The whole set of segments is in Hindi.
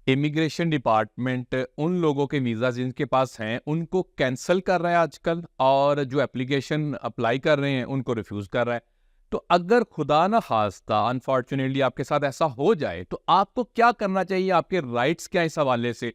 इमिग्रेशन डिपार्टमेंट उन लोगों के वीज़ा जिनके पास हैं उनको कैंसिल कर रहा है आजकल, और जो एप्लीकेशन अप्लाई कर रहे हैं उनको रिफ्यूज़ कर रहा है। तो अगर खुदा ना खास्ता अनफॉर्चुनेटली आपके साथ ऐसा हो जाए तो आपको क्या करना चाहिए, आपके राइट्स क्या हैं इस हवाले से?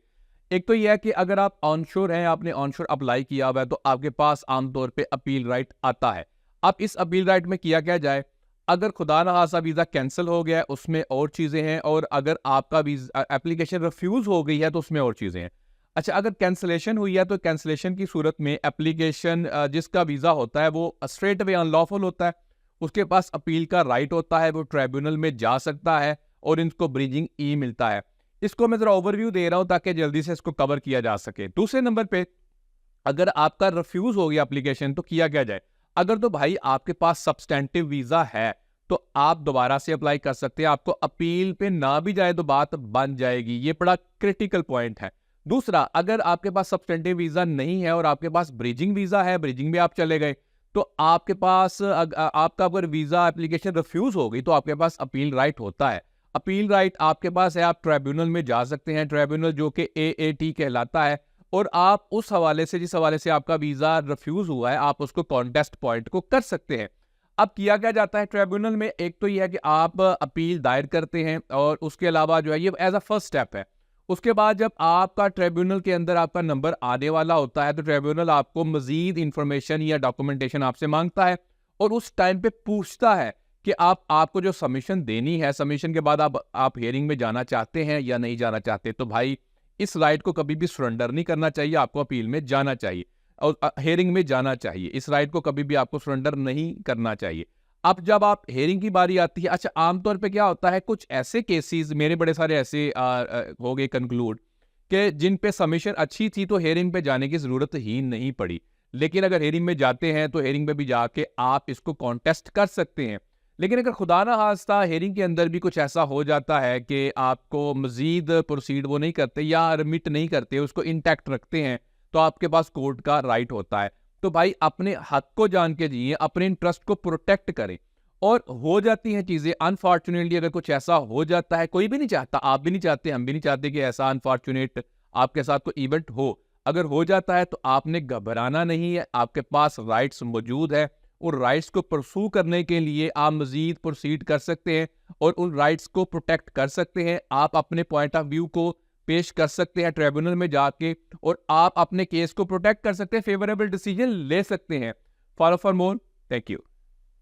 एक तो ये है कि अगर आप ऑनशोर हैं, आपने ऑनशोर अप्लाई किया हुआ है, तो आपके पास आमतौर पे अपील राइट आता है। अब इस अपील राइट में किया क्या जाए? अगर खुदा न खास्ता वीज़ा कैंसिल हो गया है, उसमें और चीज़ें हैं, और अगर आपका वीज़ा एप्लीकेशन रिफ्यूज़ हो गई है तो उसमें और चीज़ें हैं। अच्छा, अगर कैंसलेशन हुई है तो कैंसलेशन की सूरत में एप्लीकेशन जिसका वीज़ा होता है वो स्ट्रेट अवे अनलॉफुल होता है। उसके पास अपील का राइट होता है, वो ट्राइब्यूनल में जा सकता है और इनको ब्रीजिंग ई मिलता है। इसको मैं ज़रा ओवरव्यू दे रहा हूँ ताकि जल्दी से इसको कवर किया जा सके। दूसरे नंबर पे, अगर आपका रिफ्यूज़ हो गया एप्लीकेशन तो किया क्या जाए? अगर तो भाई आपके पास सब्सटेंटिव वीज़ा है, तो आप दोबारा से अप्लाई कर सकते हैं। आपको अपील पे ना भी जाए तो बात बन जाएगी। ये बड़ा क्रिटिकल पॉइंट है। दूसरा, अगर आपके पास सब्सटेंटिव वीज़ा नहीं है और आपके पास ब्रिजिंग वीज़ा है, ब्रिजिंग में आप चले गए, तो आपके पास आपका अगर वीज़ा एप्लीकेशन रिफ्यूज़ हो गई तो आपके पास अपील राइट होता है। अपील राइट आपके पास है, आप ट्राइब्यूनल में जा सकते हैं, ट्राइब्यूनल जो कि एएटी कहलाता है, और आप उस हवाले से, जिस हवाले से आपका वीज़ा रिफ्यूज़ हुआ है, आप उसको कॉन्टेस्ट पॉइंट को कर सकते हैं। अब किया क्या जाता है ट्राइब्यूनल में? एक तो ये है कि आप अपील दायर करते हैं, और उसके अलावा जो है ये एज अ फर्स्ट स्टेप है। उसके बाद जब आपका ट्राइब्यूनल के अंदर आपका नंबर आने वाला होता है तो ट्राइब्यूनल आपको मजीद इंफॉर्मेशन या डॉक्यूमेंटेशन आपसे मांगता है, और उस टाइम पे पूछता है कि आपको जो सबमिशन देनी है, सबमिशन के बाद आप हियरिंग में जाना चाहते हैं या नहीं जाना चाहते। तो भाई, इस राइट को कभी भी सरेंडर नहीं करना चाहिए, आपको अपील में जाना चाहिए और हेयरिंग में जाना चाहिए। इस राइट को कभी भी आपको सरेंडर नहीं करना चाहिए। अब जब आप हेयरिंग की बारी आती है, अच्छा, आमतौर पे क्या होता है, कुछ ऐसे केसेस, मेरे बड़े सारे ऐसे हो गए कंक्लूड, कि जिन पे सबमिशन अच्छी थी तो हेयरिंग पे जाने की ज़रूरत ही नहीं पड़ी। लेकिन अगर हेयरिंग में जाते हैं तो हेयरिंग में भी जाके आप इसको कॉन्टेस्ट कर सकते हैं। लेकिन अगर खुदा ना खास्ता हेयरिंग के अंदर भी कुछ ऐसा हो जाता है कि आपको मज़ीद प्रोसीड वो नहीं करते या रिमिट नहीं करते, उसको इंटैक्ट रखते हैं, तो आपके पास कोर्ट का राइट होता है। तो भाई, अपने हक को जान के जिए, अपने इंटरेस्ट को प्रोटेक्ट करें। और हो जाती हैं चीज़ें, अनफॉर्चुनेटली अगर कुछ ऐसा हो जाता है, कोई भी नहीं चाहता, आप भी नहीं चाहते, हम भी नहीं चाहते कि ऐसा अनफॉर्चुनेट आपके साथ कोई इवेंट हो। अगर हो जाता है तो आपने घबराना नहीं है, आपके पास राइट्स मौजूद है। उन राइट्स को परसू करने के लिए आप मजीद प्रोसीड कर सकते हैं और उन राइट्स को प्रोटेक्ट कर सकते हैं। आप अपने पॉइंट ऑफ व्यू को पेश कर सकते हैं ट्राइब्यूनल में जाके, और आप अपने केस को प्रोटेक्ट कर सकते हैं, फेवरेबल डिसीजन ले सकते हैं। For more, thank you.